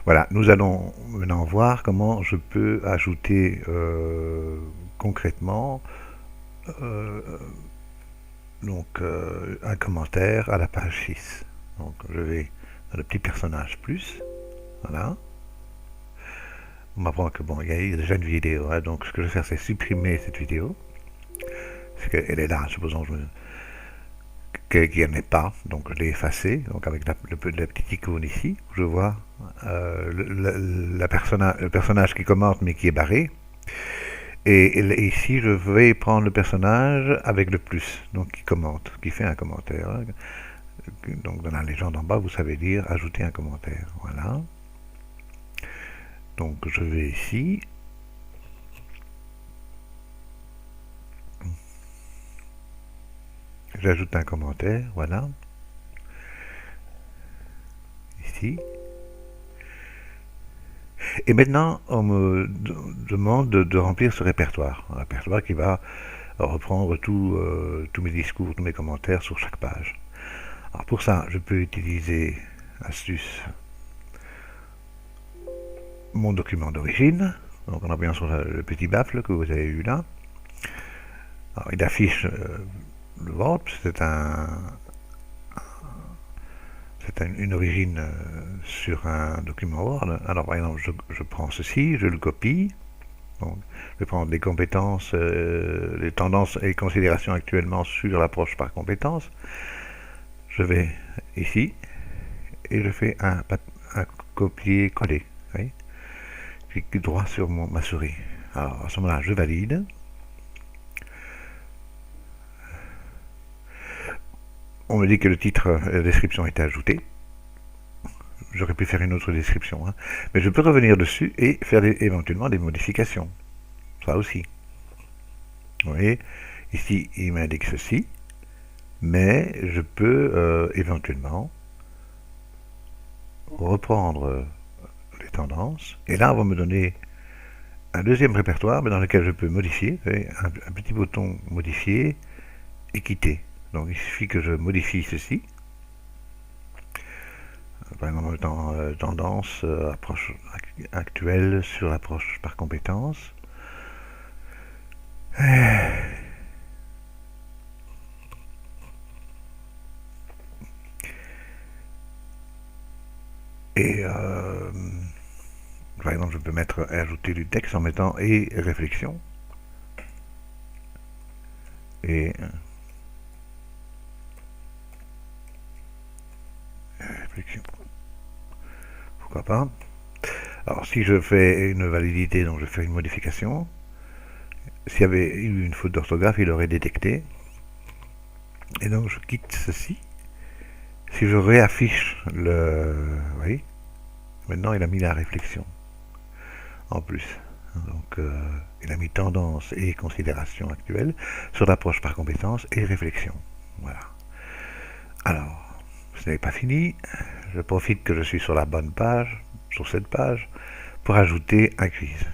Voilà, nous allons maintenant voir comment je peux ajouter concrètement euh, un commentaire à la page 6. Donc je vais dans le petit personnage plus, voilà. On m'apprend que bon, il y a déjà une vidéo, hein, donc ce que je vais faire c'est supprimer cette vidéo, parce qu'elle est là, supposons qu'il n'y en ait pas, donc je l'ai effacée, donc avec la petite icône ici, où je vois le personnage qui commente mais qui est barré. Et ici, je vais prendre le personnage avec le plus, donc qui commente, qui fait un commentaire. Donc dans la légende en bas, vous savez dire ajouter un commentaire. Voilà. Donc je vais ici. J'ajoute un commentaire. Voilà. Ici. Et maintenant, on me demande de remplir ce répertoire. Un répertoire qui va reprendre tous mes discours, tous mes commentaires sur chaque page. Alors pour ça, je peux utiliser astuce mon document d'origine. Donc on appuyant sur le petit baffle que vous avez vu là. Alors, il affiche le Word, c'est une origine sur un document Word. Alors par exemple, je prends ceci, je le copie. Donc, je vais prendre les compétences, les tendances et considérations actuellement sur l'approche par compétences. Je vais ici et je fais un copier-coller. Oui. Je clique droit sur ma souris. Alors à ce moment-là, je valide. On me dit que le titre et la description est ajouté. J'aurais pu faire une autre description, hein. Mais je peux revenir dessus et faire éventuellement des modifications. Ça aussi. Vous voyez, ici il m'indique ceci, mais je peux éventuellement reprendre les tendances. Et là, on va me donner un deuxième répertoire mais dans lequel je peux modifier. Un petit bouton modifier et quitter. Donc il suffit que je modifie ceci. Par exemple, dans tendance, approche actuelle sur l'approche par compétence. Et par exemple, je peux ajouter du texte en mettant et réflexion. Et réflexion. Pourquoi pas. Alors si je fais une validité, donc je fais une modification, s'il y avait eu une faute d'orthographe, il aurait détecté. Et donc je quitte ceci. Si je réaffiche le... Vous voyez, maintenant il a mis la réflexion en plus. Donc il a mis tendance et considération actuelle sur l'approche par compétence et réflexion. Voilà. Alors, ce n'est pas fini. Je profite que je suis sur la bonne page, sur cette page, pour ajouter un quiz.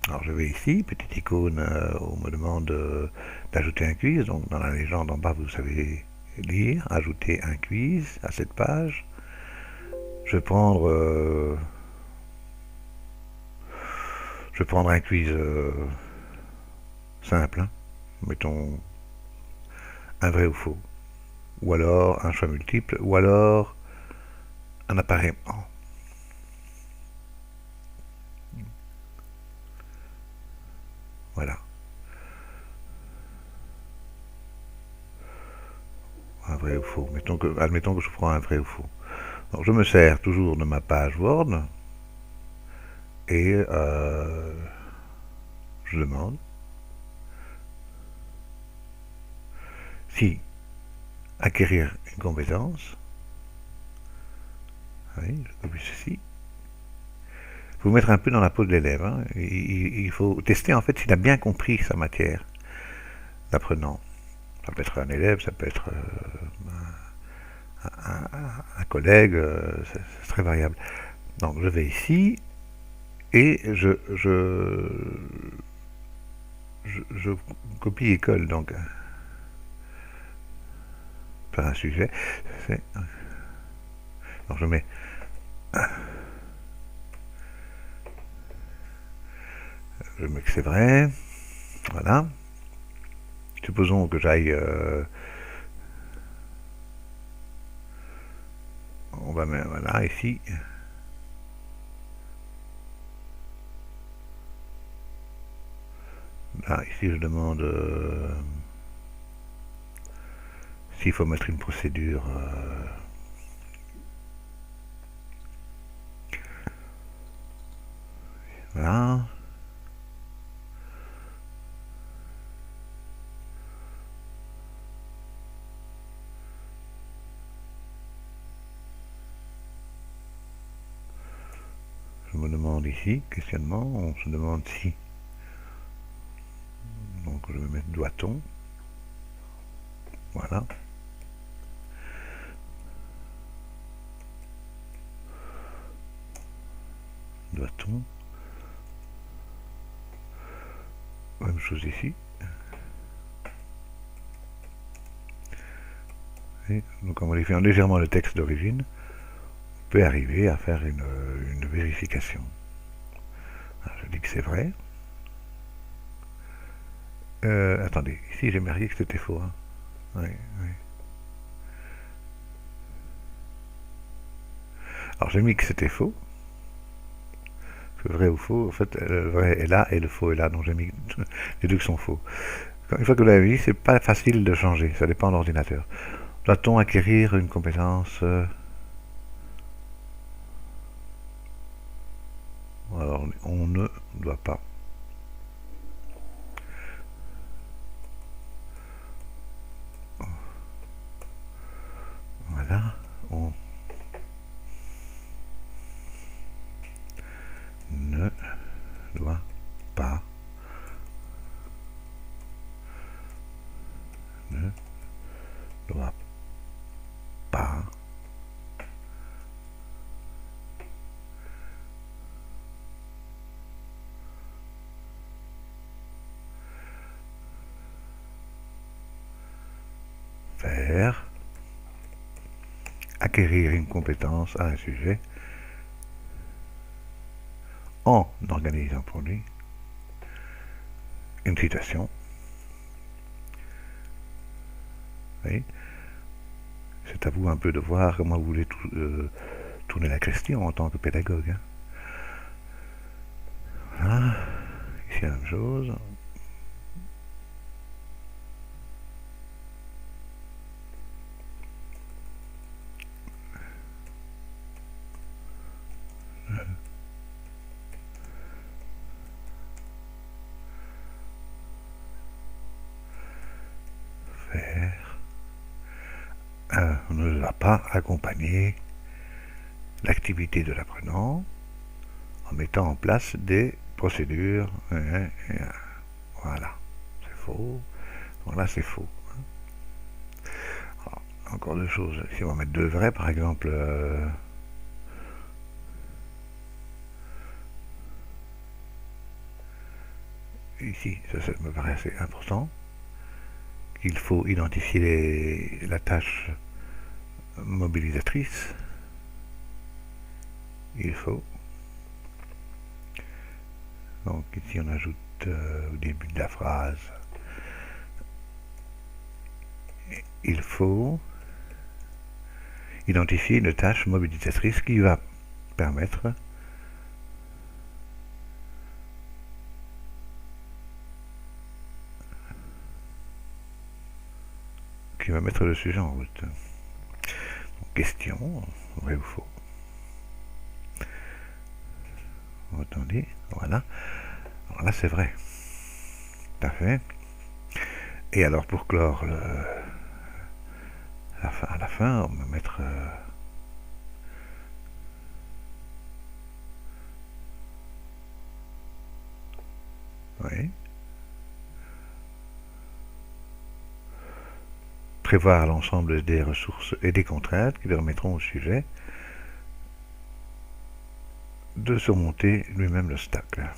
Alors je vais ici, petite icône où on me demande d'ajouter un quiz. Donc dans la légende en bas, vous savez lire, ajouter un quiz à cette page. Je vais prendre, un quiz simple, hein. Mettons un vrai ou faux, ou alors un choix multiple, ou alors un appareillement. Voilà, un vrai ou faux. Admettons que je prends un vrai ou faux. Donc je me sers toujours de ma page Word et je demande si acquérir une compétence. Oui, je copie ceci. Il faut vous mettre un peu dans la peau de l'élève, hein. Il faut tester en fait s'il a bien compris sa matière d'apprenant. Ça peut être un élève, ça peut être un collègue, c'est très variable. Donc je vais ici et je copie et colle donc faire un sujet. Donc je mets je mets que c'est vrai. Voilà. Supposons que j'aille... on va mettre... Voilà, ici. Là, ici, je demande... s'il faut mettre une procédure... voilà. Je me demande ici, questionnement, on se demande si. Donc je vais mettre doit-on. Voilà. Doit-on. Même chose ici. Et donc en modifiant légèrement le texte d'origine, on peut arriver à faire une vérification. Alors, je dis que c'est vrai. Attendez, ici j'ai marqué que c'était faux. Hein. Oui, oui. Alors j'ai mis que c'était faux. Parce que vrai ou faux, en fait, le vrai est là et le faux est là. Donc j'ai mis les deux qui sont faux. Une fois que vous l'avez mis, c'est pas facile de changer. Ça dépend de l'ordinateur. Doit-on acquérir une compétence alors, on ne doit pas. Voilà. On ne doit pas. Ne doit pas. Faire. Acquérir une compétence à un sujet en organisant pour lui une situation. Oui. C'est à vous un peu de voir comment vous voulez tourner la question en tant que pédagogue. Hein. Voilà. Ici la même chose. Faire. On ne va pas accompagner l'activité de l'apprenant en mettant en place des procédures. Voilà, c'est faux. Voilà, c'est faux. Alors, encore deux choses. Si on va mettre deux vrais, par exemple, ici, ça me paraît assez important, qu'il faut identifier la tâche mobilisatrice. Il faut. Donc ici on ajoute au début de la phrase il faut identifier une tâche mobilisatrice qui va permettre mettre le sujet en route. Donc, question, vrai ou faux. Attendez, voilà. Alors là c'est vrai. Tout à fait. Et alors pour clore à la fin, on va mettre oui. Prévoir l'ensemble des ressources et des contraintes qui permettront au sujet de surmonter lui-même l'obstacle.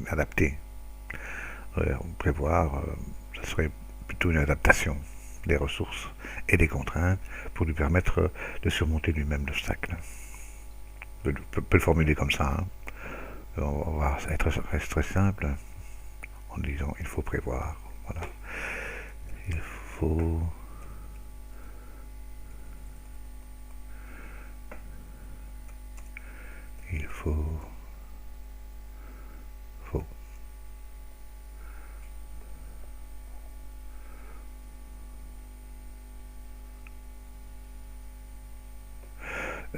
Adapter. Prévoir, ça serait plutôt une adaptation des ressources et des contraintes pour lui permettre de surmonter lui-même l'obstacle. On peut le formuler comme ça. Hein. On va être très simple en disant il faut prévoir. Voilà. Il faut il faut faut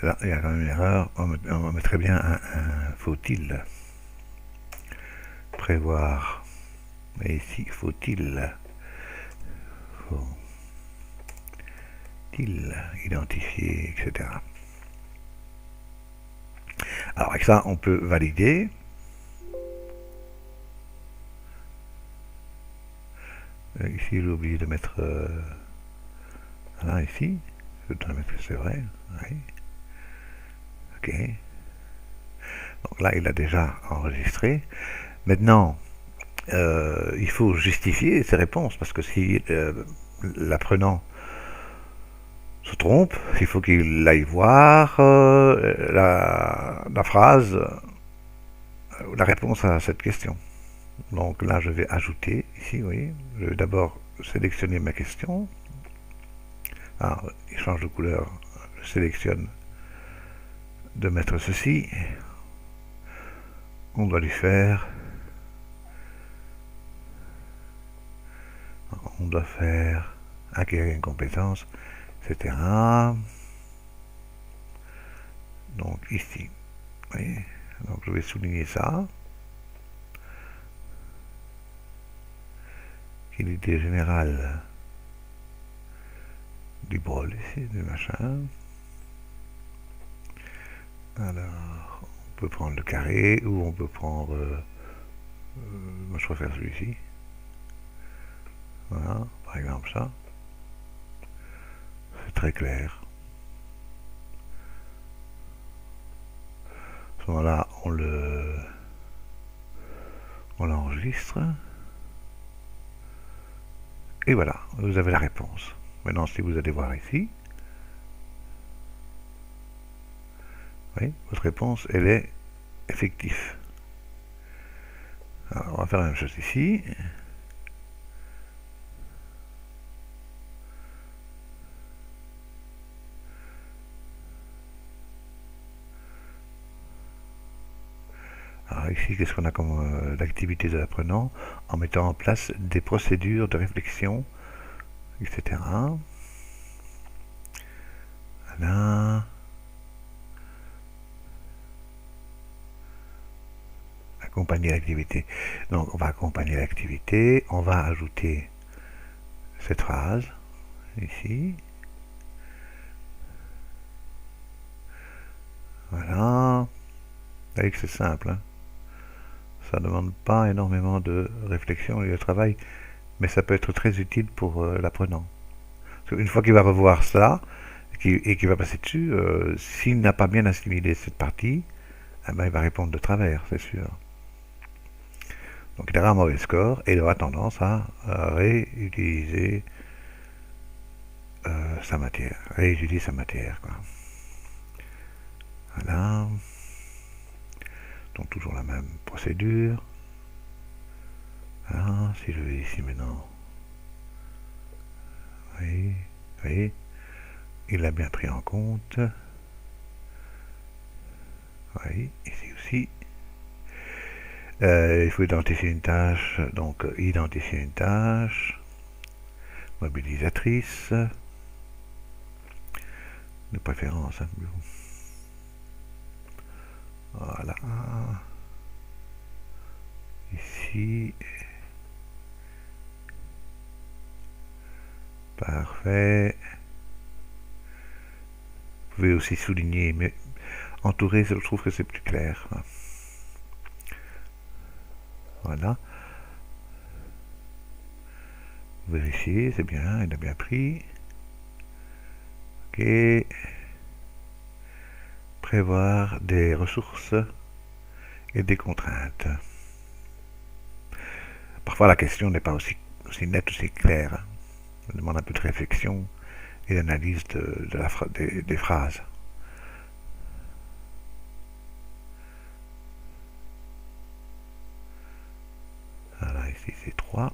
là il y a quand même une erreur, on mettrait bien un faut-il prévoir, mais ici faut-il faut-il identifier, etc. Alors avec ça on peut valider. Ici j'ai oublié de mettre là ici, je dois mettre que c'est vrai, oui. Ok, donc là il a déjà enregistré. Maintenant il faut justifier ses réponses parce que si l'apprenant se trompe, il faut qu'il aille voir la phrase, la réponse à cette question. Donc là je vais ajouter ici, oui, je vais d'abord sélectionner ma question. Alors, il change de couleur, je sélectionne de mettre ceci. On doit lui faire acquérir une compétence, etc. Donc ici, oui. Donc je vais souligner ça. L'idée générale du bol ici, du machin. Alors, on peut prendre le carré ou on peut prendre... moi je préfère celui-ci. Voilà, par exemple ça. C'est très clair. À ce moment-là, on l'enregistre. Et voilà, vous avez la réponse. Maintenant, si vous allez voir ici, oui, votre réponse, elle est effective. Alors, on va faire la même chose ici. Alors ici, qu'est-ce qu'on a comme l'activité de l'apprenant? En mettant en place des procédures de réflexion, etc. Voilà. Accompagner l'activité. Donc on va accompagner l'activité, on va ajouter cette phrase ici. Voilà. Vous voyez que c'est simple. Hein. Ça ne demande pas énormément de réflexion et de travail, mais ça peut être très utile pour l'apprenant. Une fois qu'il va revoir ça et qu'il va passer dessus, s'il n'a pas bien assimilé cette partie, eh ben, il va répondre de travers, c'est sûr. Donc il aura un mauvais score et il aura tendance à réutiliser sa matière. Réutiliser sa matière, quoi. Voilà. Donc toujours la même procédure. Voilà. Si je vais ici maintenant. Oui, oui. Il l'a bien pris en compte. Oui, ici aussi. Il faut identifier une tâche. Donc identifier une tâche. Mobilisatrice. De préférence. Hein. Voilà. Ici. Parfait. Vous pouvez aussi souligner, mais entourer, je trouve que c'est plus clair. Voilà. Vérifier, c'est bien, il a bien pris. Ok. Prévoir des ressources et des contraintes. Parfois la question n'est pas aussi nette, aussi claire. Ça demande un peu de réflexion et d'analyse des phrases. 3.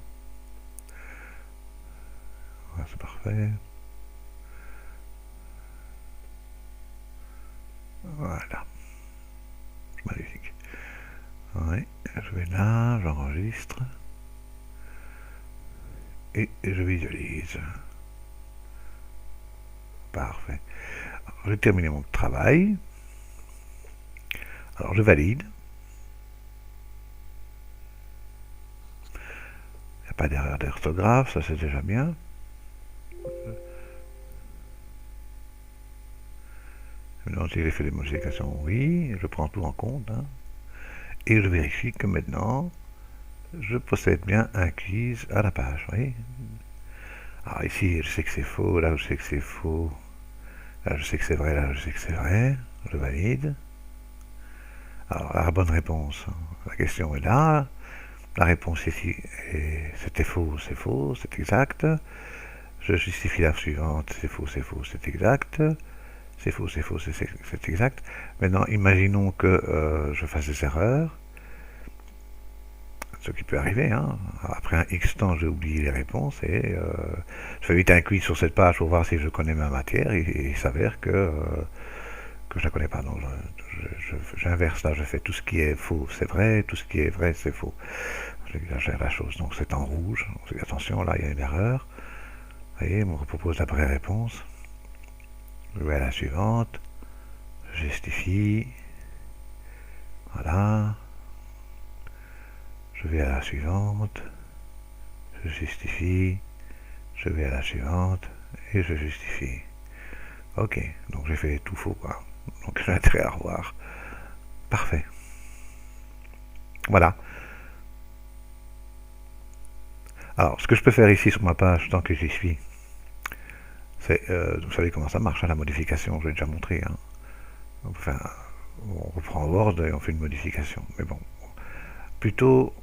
Voilà, c'est parfait. Voilà. Magnifique. Oui, je vais là, j'enregistre. Et je visualise. Parfait. J'ai terminé mon travail. Alors je valide. Il n'y a pas d'erreur d'orthographe, ça c'est déjà bien. Maintenant, si j'ai fait des modifications, oui, je prends tout en compte. Hein. Et je vérifie que maintenant, je possède bien un quiz à la page. Oui. Alors ici, je sais que c'est faux, là je sais que c'est faux, là je sais que c'est vrai, là je sais que c'est vrai. Je valide. Alors la bonne réponse, la question est là. La réponse ici, c'était faux, c'est exact. Je justifie la suivante, c'est faux, c'est exact. C'est faux, c'est exact. Maintenant, imaginons que je fasse des erreurs, ce qui peut arriver. Hein. Après un X temps, j'ai oublié les réponses et je fais vite un quiz sur cette page pour voir si je connais ma matière et il s'avère que je ne la connais pas. Donc, j'inverse là, je fais tout ce qui est faux, c'est vrai, tout ce qui est vrai, c'est faux. J'exagère la chose. Donc, c'est en rouge. Donc, attention, là, il y a une erreur. Vous voyez, on me propose la vraie réponse. Je vais à la suivante. Je justifie. Voilà. Je vais à la suivante. Je justifie. Je vais à la suivante. Et je justifie. Ok, donc j'ai fait tout faux, quoi. Donc j'ai intérêt à revoir. Parfait. Voilà. Alors, ce que je peux faire ici sur ma page, tant que j'y suis, c'est, vous savez comment ça marche, hein, la modification, je l'ai déjà montré. Hein. Enfin, on reprend Word et on fait une modification. Mais bon, plutôt,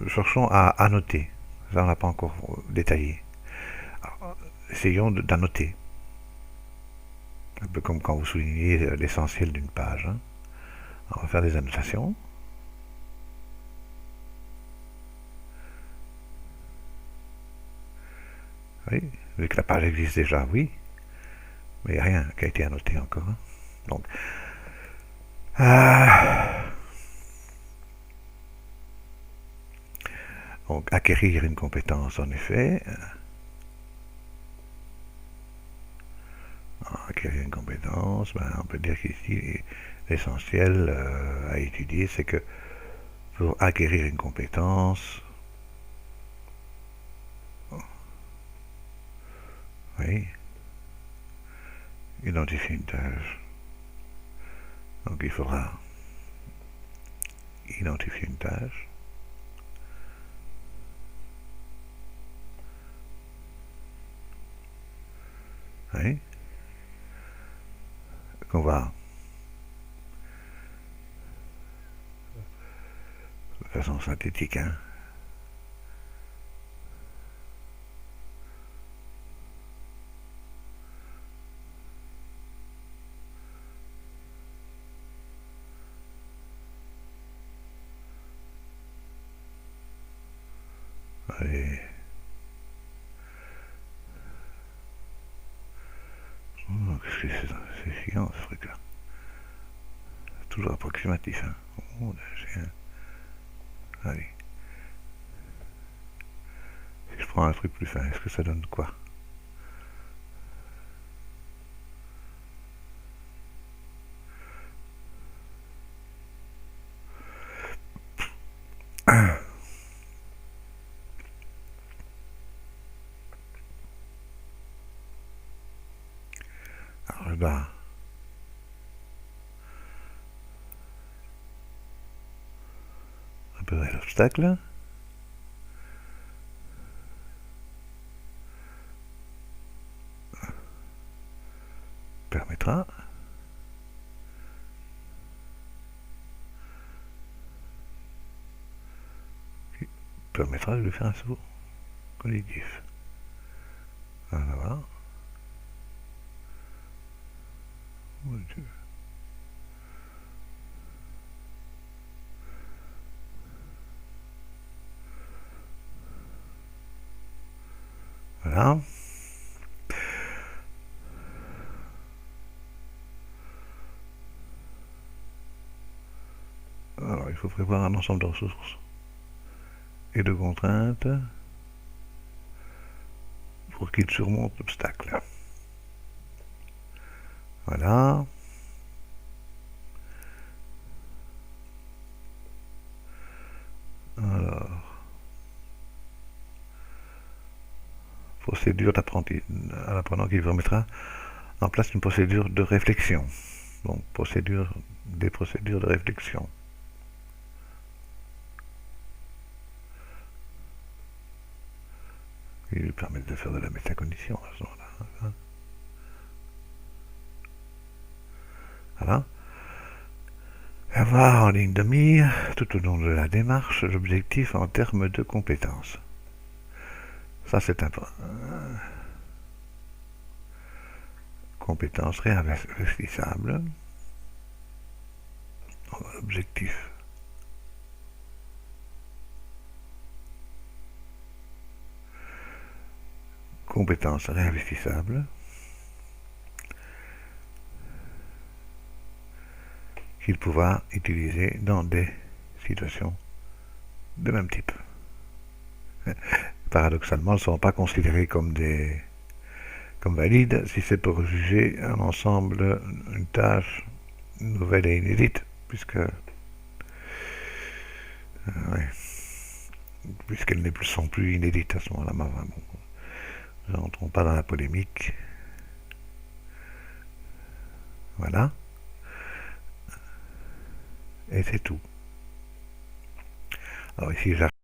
cherchons à annoter. Ça, on n'a pas encore détaillé. Alors, essayons d'annoter. Un peu comme quand vous soulignez l'essentiel d'une page. Hein. On va faire des annotations. Oui, vu que la page existe déjà, oui. Mais il n'y a rien qui a été annoté encore. Hein. Donc, donc, acquérir une compétence, en effet. Acquérir une compétence, ben, on peut dire qu'ici, l'essentiel à étudier, c'est que pour acquérir une compétence, oui, identifier une tâche. Donc il faudra identifier une tâche. Oui, qu'on va de façon synthétique. Hein. Allez. Oh, qu'est-ce que c'est chiant ce truc-là. Toujours approximatif. Hein. Oh, allez. Si je prends un truc plus fin, est-ce que ça donne quoi? Alors je dois repérer l'obstacle. Permettra. Permettra de lui faire un saut collectif. Voilà. Oh, Dieu. Voilà. Alors, il faut prévoir un ensemble de ressources et de contraintes pour qu'il surmonte l'obstacle. Voilà. Alors, procédure d'apprenti à l'apprenant qui permettra en place une procédure de réflexion. Donc, des procédures de réflexion. Qui lui permettent de faire de la métacognition à ce moment-là. Voilà. Avoir en ligne de mire, tout au long de la démarche, l'objectif en termes de compétences. Ça, c'est important. Compétences réinvestissables. Objectif. Compétences réinvestissables. Qu'il pourra utiliser dans des situations de même type. Paradoxalement, elles ne seront pas considérées comme valides si c'est pour juger un ensemble, une tâche nouvelle et inédite, ouais, puisqu'elles ne sont plus inédites à ce moment-là. Bon, nous n'entrons pas dans la polémique. Voilà. Et c'est tout. Alors ici, j'arrête.